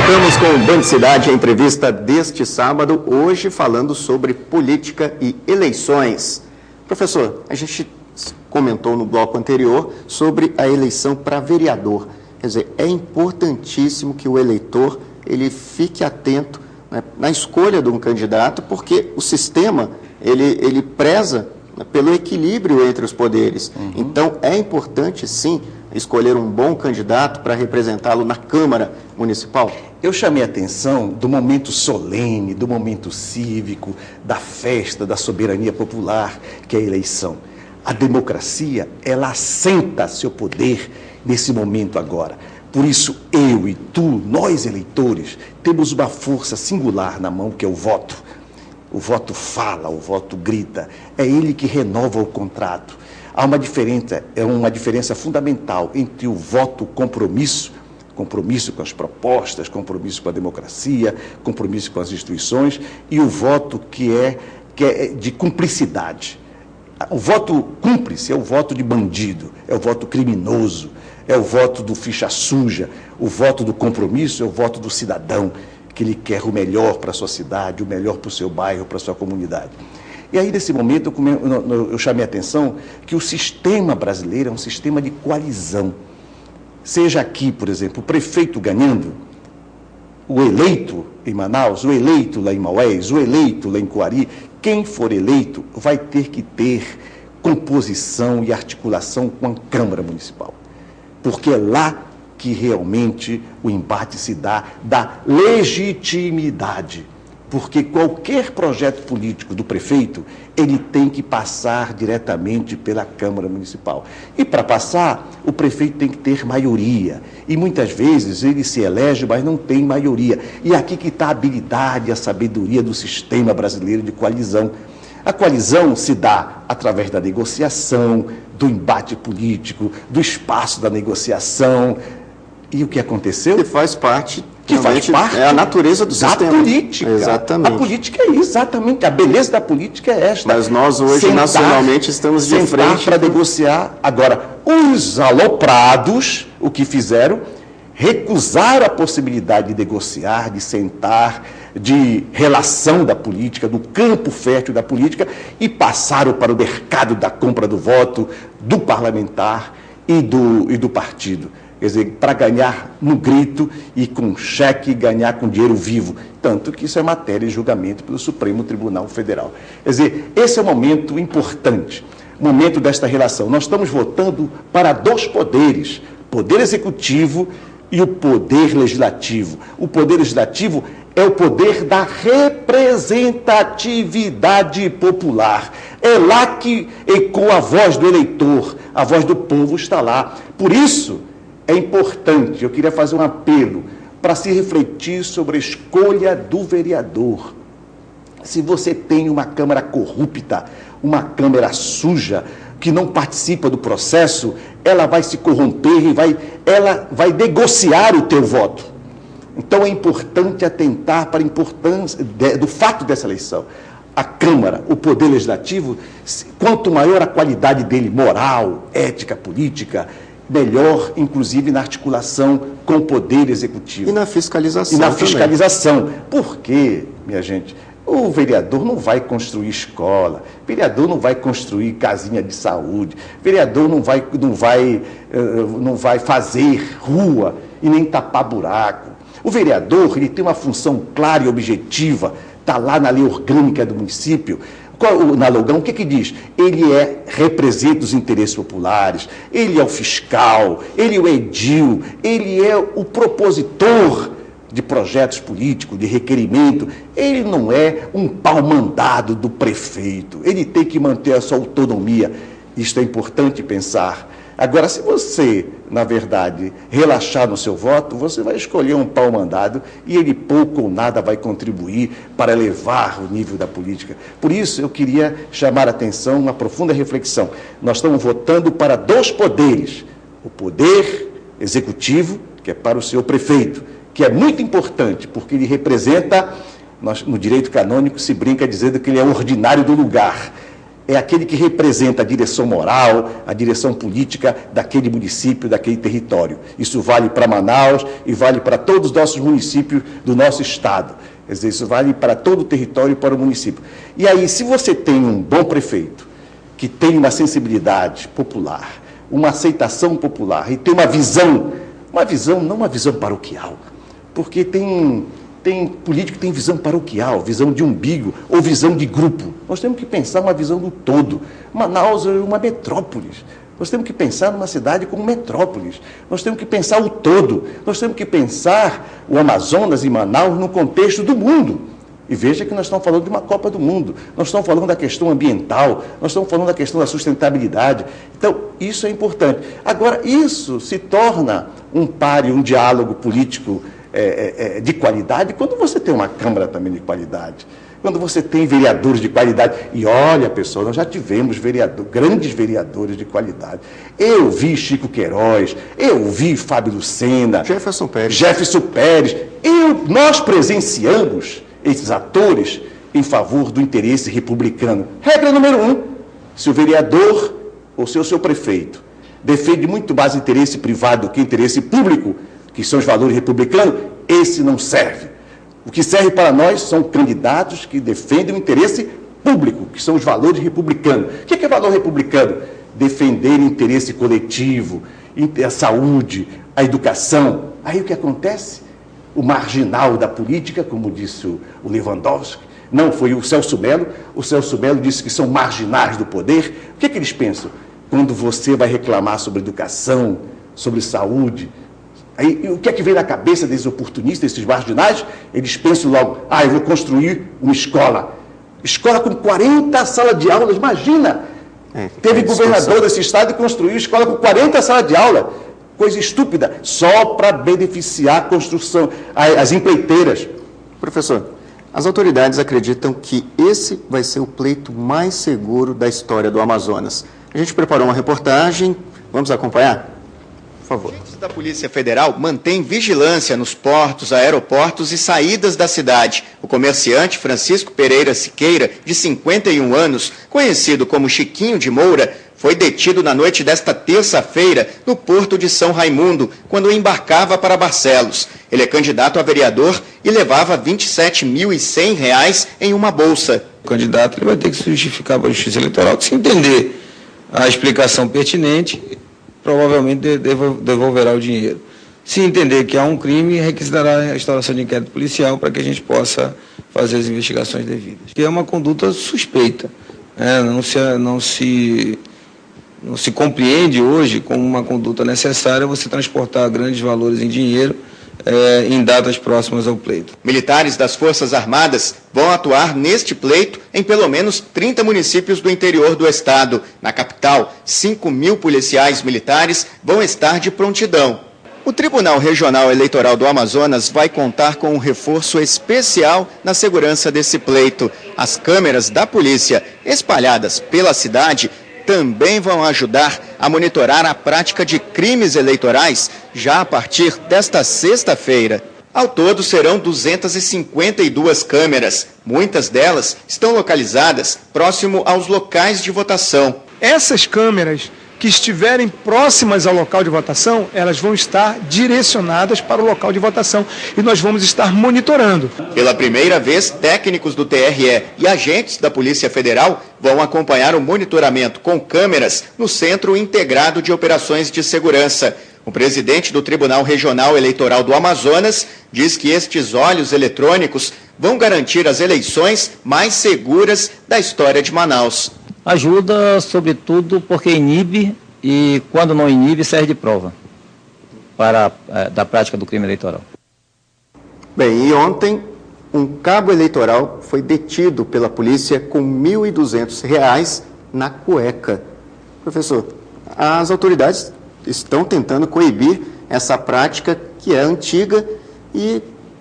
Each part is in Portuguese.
Voltamos com o Band Cidade, a entrevista deste sábado, hoje falando sobre política e eleições. Professor, a gente comentou no bloco anterior sobre a eleição para vereador. Quer dizer, é importantíssimo que o eleitor ele fique atento, né, na escolha de um candidato, porque o sistema ele preza, né, pelo equilíbrio entre os poderes. Então, é importante, sim, escolher um bom candidato para representá-lo na Câmara Municipal? Eu chamei a atenção do momento solene, do momento cívico, da festa, da soberania popular, que é a eleição. A democracia, ela assenta seu poder nesse momento agora. Por isso, eu e tu, nós eleitores, temos uma força singular na mão, que é o voto. O voto fala, o voto grita. É ele que renova o contrato. Há uma diferença fundamental entre o voto compromisso com as propostas, compromisso com a democracia, compromisso com as instituições, e o voto que é de cumplicidade. O voto cúmplice é o voto de bandido, é o voto criminoso, é o voto do ficha suja. O voto do compromisso é o voto do cidadão, que ele quer o melhor para a sua cidade, o melhor para o seu bairro, para a sua comunidade. E aí, nesse momento, eu chamei a atenção que o sistema brasileiro é um sistema de coalizão. Seja aqui, por exemplo, o prefeito ganhando, o eleito em Manaus, o eleito lá em Maués, o eleito lá em Coari, quem for eleito vai ter que ter composição e articulação com a Câmara Municipal. Porque é lá que realmente o embate se dá da legitimidade. Porque qualquer projeto político do prefeito, ele tem que passar diretamente pela Câmara Municipal. E para passar, o prefeito tem que ter maioria. E muitas vezes ele se elege, mas não tem maioria. E aqui que está a habilidade, a sabedoria do sistema brasileiro de coalizão. A coalizão se dá através da negociação, do embate político, do espaço da negociação. E o que aconteceu? Que faz parte... Que faz parte é a natureza do sistema. Da política. Exatamente. A política é exatamente, a beleza da política é esta. Mas nós hoje, nacionalmente, estamos de frente... para negociar. Agora, os aloprados, o que fizeram, recusaram a possibilidade de negociar, de sentar, de relação da política, do campo fértil da política, e passaram para o mercado da compra do voto, do parlamentar e do partido. Quer dizer, para ganhar no grito e com cheque, ganhar com dinheiro vivo. Tanto que isso é matéria de julgamento pelo Supremo Tribunal Federal. Quer dizer, esse é um momento importante, o momento desta relação. Nós estamos votando para dois poderes, poder executivo e o poder legislativo. O poder legislativo é o poder da representatividade popular. É lá que ecoa a voz do eleitor, a voz do povo está lá. Por isso, é importante, eu queria fazer um apelo para se refletir sobre a escolha do vereador. Se você tem uma Câmara corrupta, uma Câmara suja, que não participa do processo, ela vai se corromper e ela vai negociar o teu voto. Então é importante atentar para a importância do fato dessa eleição. A Câmara, o Poder Legislativo, quanto maior a qualidade dele, moral, ética, política, melhor, inclusive, na articulação com o Poder Executivo. E na fiscalização. E na fiscalização. Porque, minha gente, o vereador não vai construir escola, o vereador não vai construir casinha de saúde, o vereador não vai fazer rua e nem tapar buraco. O vereador, ele tem uma função clara e objetiva, está lá na lei orgânica do município. Na Logão, o que diz? Ele representa os interesses populares, ele é o fiscal, ele é o edil, ele é o propositor de projetos políticos, de requerimento. Ele não é um pau-mandado do prefeito, ele tem que manter a sua autonomia. Isto é importante pensar. Agora, se você, na verdade, relaxar no seu voto, você vai escolher um pau-mandado e ele pouco ou nada vai contribuir para elevar o nível da política. Por isso, eu queria chamar a atenção, uma profunda reflexão. Nós estamos votando para dois poderes. O poder executivo, que é para o seu prefeito, que é muito importante, porque ele representa, no direito canônico se brinca dizendo que ele é ordinário do lugar. é aquele que representa a direção moral, a direção política daquele município, daquele território. Isso vale para Manaus e vale para todos os nossos municípios do nosso estado. Quer dizer, isso vale para todo o território e para o município. E aí, se você tem um bom prefeito, que tem uma sensibilidade popular, uma aceitação popular e tem uma visão, não uma visão paroquial, porque tem político que tem visão paroquial, visão de umbigo ou visão de grupo. Nós temos que pensar uma visão do todo. Manaus é uma metrópole. Nós temos que pensar numa cidade como metrópolis. Nós temos que pensar o todo. Nós temos que pensar o Amazonas e Manaus no contexto do mundo. E veja que nós estamos falando de uma Copa do Mundo. Nós estamos falando da questão ambiental. Nós estamos falando da questão da sustentabilidade. Então, isso é importante. Agora, isso se torna um páreo, um diálogo político de qualidade quando você tem uma Câmara também de qualidade. Quando você tem vereadores de qualidade. E olha, pessoal, nós já tivemos grandes vereadores de qualidade. Eu vi Chico Queiroz, eu vi Fábio Lucena, Jefferson Pérez. Nós presenciamos esses atores em favor do interesse republicano. Regra número 1, se o vereador ou se o seu prefeito defende muito mais interesse privado do que interesse público, que são os valores republicanos, esse não serve. O que serve para nós são candidatos que defendem o interesse público, que são os valores republicanos. O que é valor republicano? Defender o interesse coletivo, a saúde, a educação. Aí o que acontece? O marginal da política, como disse o Lewandowski, não foi o Celso Melo. O Celso Melo disse que são marginais do poder. O que eles pensam? Quando você vai reclamar sobre educação, sobre saúde, aí, o que é que vem na cabeça desses oportunistas, desses marginais? Eles pensam logo, eu vou construir uma escola. Escola com 40 salas de aulas, imagina! Teve governador desse estado que construiu escola com 40 salas de aula. Coisa estúpida, só para beneficiar a construção, as empreiteiras. Professor, as autoridades acreditam que esse vai ser o pleito mais seguro da história do Amazonas. A gente preparou uma reportagem, vamos acompanhar? Por favor. Agentes da Polícia Federal mantêm vigilância nos portos, aeroportos e saídas da cidade. O comerciante Francisco Pereira Siqueira, de 51 anos, conhecido como Chiquinho de Moura, foi detido na noite desta terça-feira no Porto de São Raimundo, quando embarcava para Barcelos. Ele é candidato a vereador e levava R$ 27.100 em uma bolsa. O candidato ele vai ter que se justificar para a Justiça Eleitoral, que se entender a explicação pertinente, provavelmente devolverá o dinheiro. Se entender que há um crime, requisitará a instauração de inquérito policial para que a gente possa fazer as investigações devidas. Que é uma conduta suspeita, não se compreende hoje como uma conduta necessária você transportar grandes valores em dinheiro em datas próximas ao pleito. Militares das Forças Armadas vão atuar neste pleito em pelo menos 30 municípios do interior do estado. Na capital, 5.000 policiais militares vão estar de prontidão. O Tribunal Regional Eleitoral do Amazonas vai contar com um reforço especial na segurança desse pleito. As câmeras da polícia espalhadas pela cidade também vão ajudar a monitorar a prática de crimes eleitorais já a partir desta sexta-feira. Ao todo, serão 252 câmeras. Muitas delas estão localizadas próximo aos locais de votação. Essas câmeras que estiverem próximas ao local de votação, elas vão estar direcionadas para o local de votação e nós vamos estar monitorando. Pela primeira vez, técnicos do TRE e agentes da Polícia Federal vão acompanhar o monitoramento com câmeras no Centro Integrado de Operações de Segurança. O presidente do Tribunal Regional Eleitoral do Amazonas diz que estes olhos eletrônicos vão garantir as eleições mais seguras da história de Manaus. Ajuda, sobretudo, porque inibe e, quando não inibe, serve de prova da prática do crime eleitoral. Bem, e ontem, um cabo eleitoral foi detido pela polícia com R$ 1.200 na cueca. Professor, as autoridades estão tentando coibir essa prática que é antiga e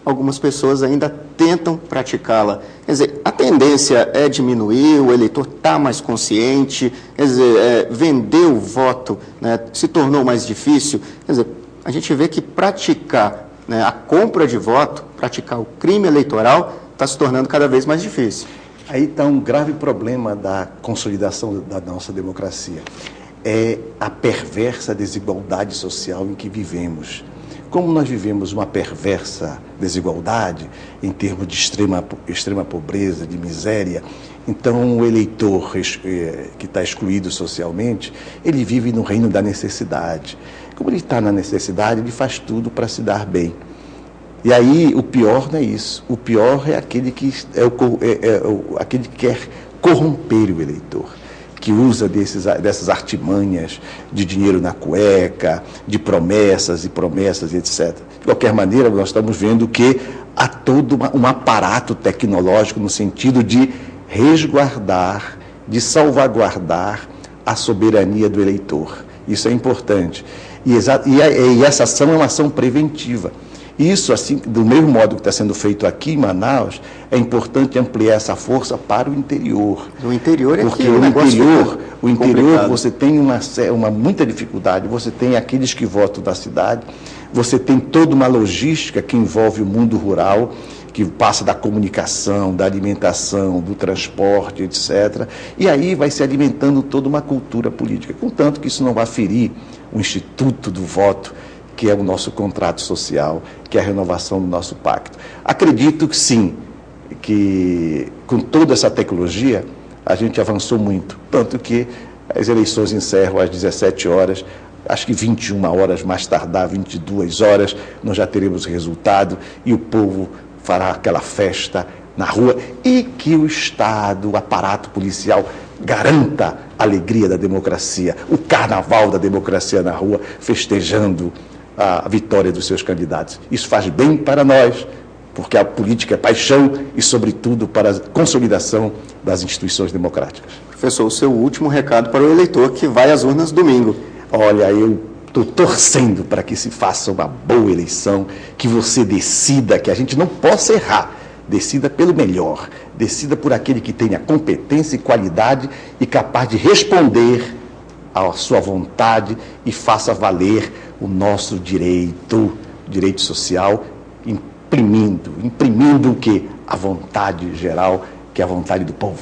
algumas pessoas ainda tentam praticá-la. Quer dizer, a tendência é diminuir, o eleitor está mais consciente, quer dizer, vender o voto, né, se tornou mais difícil. Quer dizer, a gente vê que praticar, né, a compra de voto, praticar o crime eleitoral, está se tornando cada vez mais difícil. Aí está um grave problema da consolidação da nossa democracia. É a perversa desigualdade social em que vivemos. Como nós vivemos uma perversa desigualdade em termos de extrema pobreza, de miséria, então o eleitor que está excluído socialmente, ele vive no reino da necessidade. Como ele está na necessidade, ele faz tudo para se dar bem. E aí o pior não é isso. O pior é aquele que aquele que quer corromper o eleitor, que usa dessas artimanhas de dinheiro na cueca, de promessas e promessas, etc. De qualquer maneira, nós estamos vendo que há todo um aparato tecnológico no sentido de resguardar, de salvaguardar a soberania do eleitor. Isso é importante. E essa ação é uma ação preventiva. Isso, assim, do mesmo modo que está sendo feito aqui em Manaus, é importante ampliar essa força para o interior. O interior é porque que o interior você tem muita dificuldade. Você tem aqueles que votam da cidade, você tem toda uma logística que envolve o mundo rural, que passa da comunicação, da alimentação, do transporte, etc. E aí vai se alimentando toda uma cultura política, contanto que isso não vai ferir o instituto do voto, que é o nosso contrato social, que é a renovação do nosso pacto. Acredito que sim, que com toda essa tecnologia a gente avançou muito, tanto que as eleições encerram às 17 horas, acho que 21 horas, mais tardar 22 horas, nós já teremos o resultado e o povo fará aquela festa na rua e que o Estado, o aparato policial, garanta a alegria da democracia, o carnaval da democracia na rua, festejando a vitória dos seus candidatos. Isso faz bem para nós, porque a política é paixão e, sobretudo, para a consolidação das instituições democráticas. Professor, o seu último recado para o eleitor que vai às urnas domingo. Olha, eu estou torcendo para que se faça uma boa eleição, que você decida, que a gente não possa errar, decida pelo melhor, decida por aquele que tenha competência e qualidade e capaz de responder à sua vontade e faça valer o nosso direito social, imprimindo o quê? A vontade geral, que é a vontade do povo.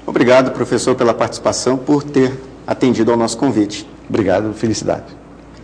Obrigado, professor, pela participação, por ter atendido ao nosso convite. Obrigado, felicidade.